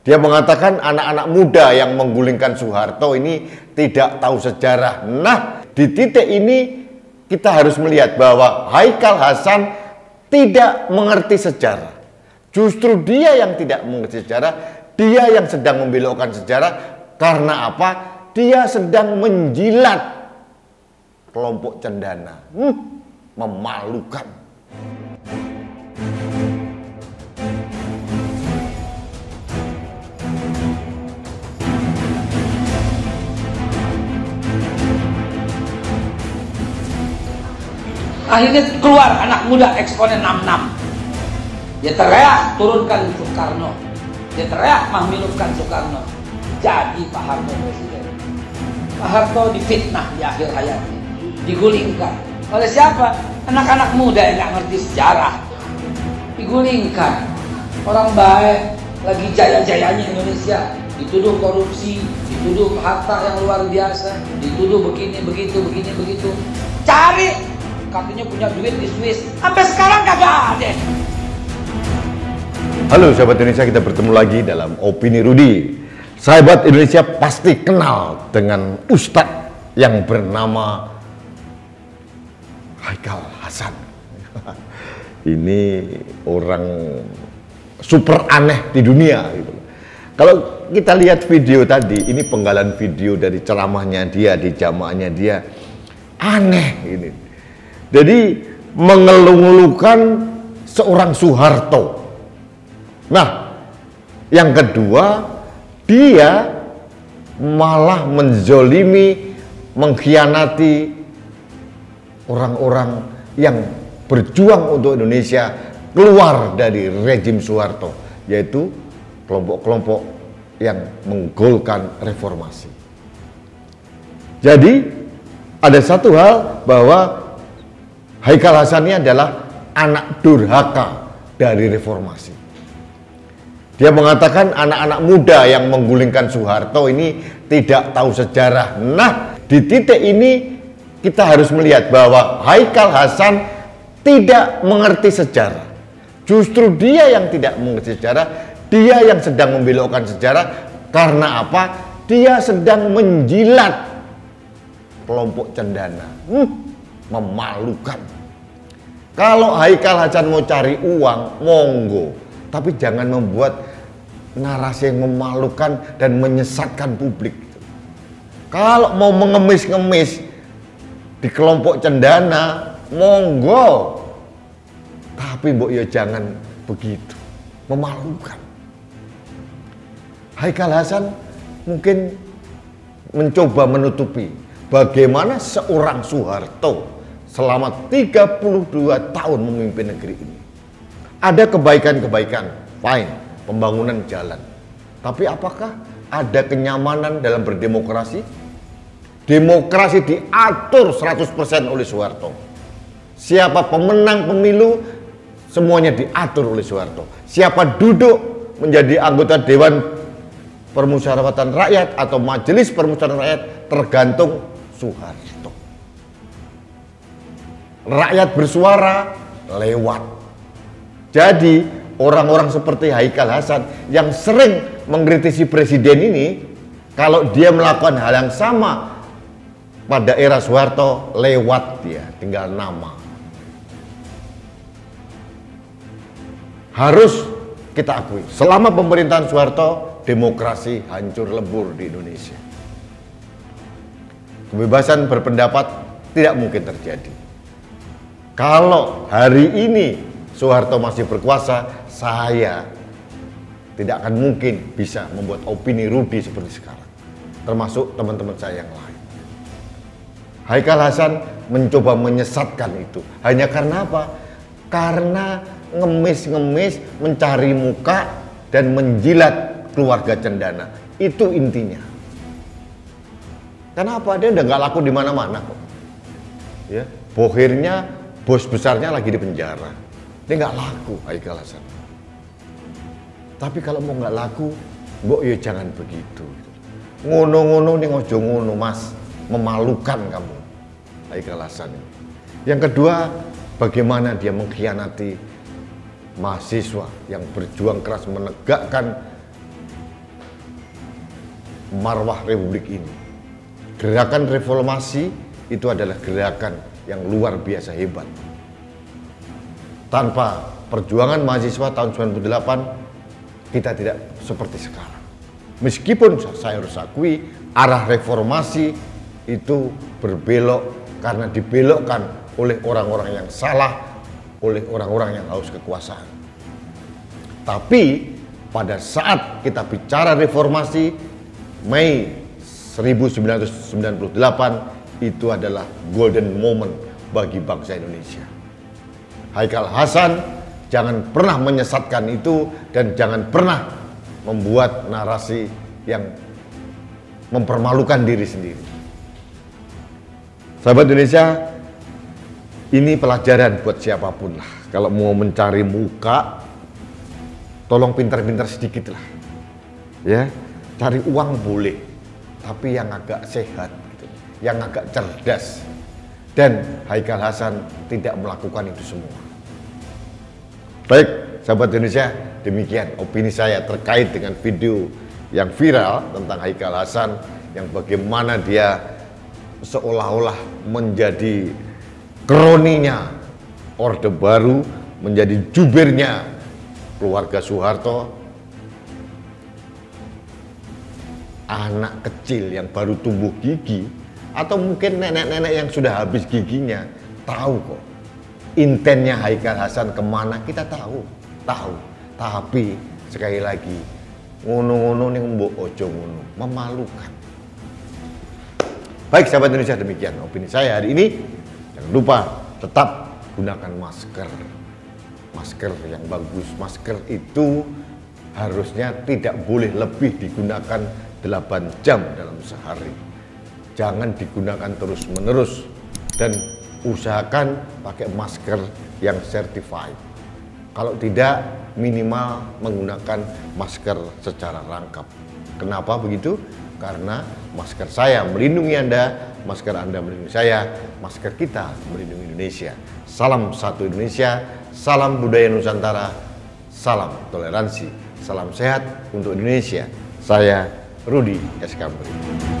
Dia mengatakan anak-anak muda yang menggulingkan Soeharto ini tidak tahu sejarah. Nah, di titik ini kita harus melihat bahwa Haikal Hasan tidak mengerti sejarah. Justru dia yang tidak mengerti sejarah, dia yang sedang membelokkan sejarah. Karena apa? Dia sedang menjilat kelompok cendana. Memalukan. Akhirnya keluar anak muda eksponen 66. Dia teriak, turunkan Soekarno. Dia teriak, mahminumkan Soekarno. Jadi Pak Harto presiden. Pak Harto difitnah di akhir hayatnya, digulingkan. Oleh siapa? Anak-anak muda yang nggak ngerti sejarah. Digulingkan. Orang baik, lagi jaya-jayanya Indonesia, dituduh korupsi, dituduh harta yang luar biasa, dituduh begini, begitu, begini, begitu. Cari! Katanya punya duit di Swiss, sampai sekarang kagak ada. Halo sahabat Indonesia, kita bertemu lagi dalam Opini Rudi. Sahabat Indonesia pasti kenal dengan Ustadz yang bernama Haikal Hasan. Ini orang super aneh di dunia gitu. Kalau kita lihat video tadi, ini penggalan video dari ceramahnya dia di jamaahnya dia, aneh ini. Jadi mengeluh-ngeluhkan seorang Soeharto. Nah, yang kedua, dia malah menzolimi, mengkhianati orang-orang yang berjuang untuk Indonesia keluar dari rejim Soeharto, yaitu kelompok-kelompok yang menggolkan reformasi. Jadi, ada satu hal bahwa Haikal Hasan ini adalah anak durhaka dari reformasi. Dia mengatakan anak-anak muda yang menggulingkan Soeharto ini tidak tahu sejarah. Nah, di titik ini kita harus melihat bahwa Haikal Hasan tidak mengerti sejarah. Justru dia yang tidak mengerti sejarah, dia yang sedang membelokkan sejarah. Karena apa? Dia sedang menjilat kelompok cendana. Memalukan. Kalau Haikal Hasan mau cari uang, monggo, tapi jangan membuat narasi yang memalukan dan menyesatkan publik. Kalau mau mengemis-ngemis di kelompok cendana, monggo, tapi mbok ya jangan begitu, memalukan. Haikal Hasan mungkin mencoba menutupi bagaimana seorang Soeharto selama 32 tahun memimpin negeri ini. Ada kebaikan-kebaikan, fine, pembangunan jalan. Tapi apakah ada kenyamanan dalam berdemokrasi? Demokrasi diatur 100% oleh Soeharto. Siapa pemenang pemilu, semuanya diatur oleh Soeharto. Siapa duduk menjadi anggota Dewan Permusyawaratan Rakyat atau Majelis Permusyawaratan Rakyat tergantung Soeharto. Rakyat bersuara lewat. Jadi orang-orang seperti Haikal Hasan yang sering mengkritisi presiden ini, kalau dia melakukan hal yang sama pada era Soeharto, lewat dia, tinggal nama. Harus kita akui, selama pemerintahan Soeharto, demokrasi hancur lebur di Indonesia. Kebebasan berpendapat tidak mungkin terjadi. Kalau hari ini Soeharto masih berkuasa, saya tidak akan mungkin bisa membuat opini Rudi seperti sekarang, termasuk teman-teman saya yang lain. Haikal Hasan mencoba menyesatkan itu. Hanya karena apa? Karena ngemis-ngemis, mencari muka, dan menjilat keluarga cendana. Itu intinya. Kenapa? Dia udah nggak laku di mana-mana kok. Ya, bohirnya, bos besarnya lagi di penjara. Dia nggak laku, Haikal Hasan. Tapi kalau mau nggak laku, mbok ya jangan begitu. Ngono-ngono nih, ngojo ngono mas, memalukan kamu, Haikal Hasan. Yang kedua, bagaimana dia mengkhianati mahasiswa yang berjuang keras menegakkan marwah Republik ini. Gerakan reformasi itu adalah gerakan yang luar biasa hebat. Tanpa perjuangan mahasiswa tahun 98, kita tidak seperti sekarang. Meskipun saya harus akui, arah reformasi itu berbelok karena dibelokkan oleh orang-orang yang salah, oleh orang-orang yang haus kekuasaan. Tapi pada saat kita bicara reformasi, Mei 1998 itu adalah golden moment bagi bangsa Indonesia. Haikal Hasan jangan pernah menyesatkan itu dan jangan pernah membuat narasi yang mempermalukan diri sendiri. Sahabat Indonesia, ini pelajaran buat siapapun lah. Kalau mau mencari muka, tolong pintar-pintar sedikit lah. Ya, cari uang boleh, tapi yang agak sehat, gitu, yang agak cerdas. Dan Haikal Hasan tidak melakukan itu semua. Baik, sahabat Indonesia, demikian opini saya terkait dengan video yang viral tentang Haikal Hasan, yang bagaimana dia seolah-olah menjadi kroninya Orde Baru, menjadi jubirnya keluarga Soeharto, anak kecil yang baru tumbuh gigi, atau mungkin nenek-nenek yang sudah habis giginya, tahu kok intennya Haikal Hasan kemana, kita tahu. Tapi sekali lagi, ngono-ngono nih mbok ojo ngono, memalukan. Baik sahabat Indonesia, demikian opini saya hari ini. Jangan lupa tetap gunakan masker. Masker yang bagus. Masker itu harusnya tidak boleh lebih digunakan 8 jam dalam sehari. Jangan digunakan terus-menerus dan usahakan pakai masker yang certified. Kalau tidak, minimal menggunakan masker secara rangkap. Kenapa begitu? Karena masker saya melindungi Anda, masker Anda melindungi saya, masker kita melindungi Indonesia. Salam satu Indonesia, salam budaya Nusantara, salam toleransi, salam sehat untuk Indonesia. Saya Rudi S. Kamberi.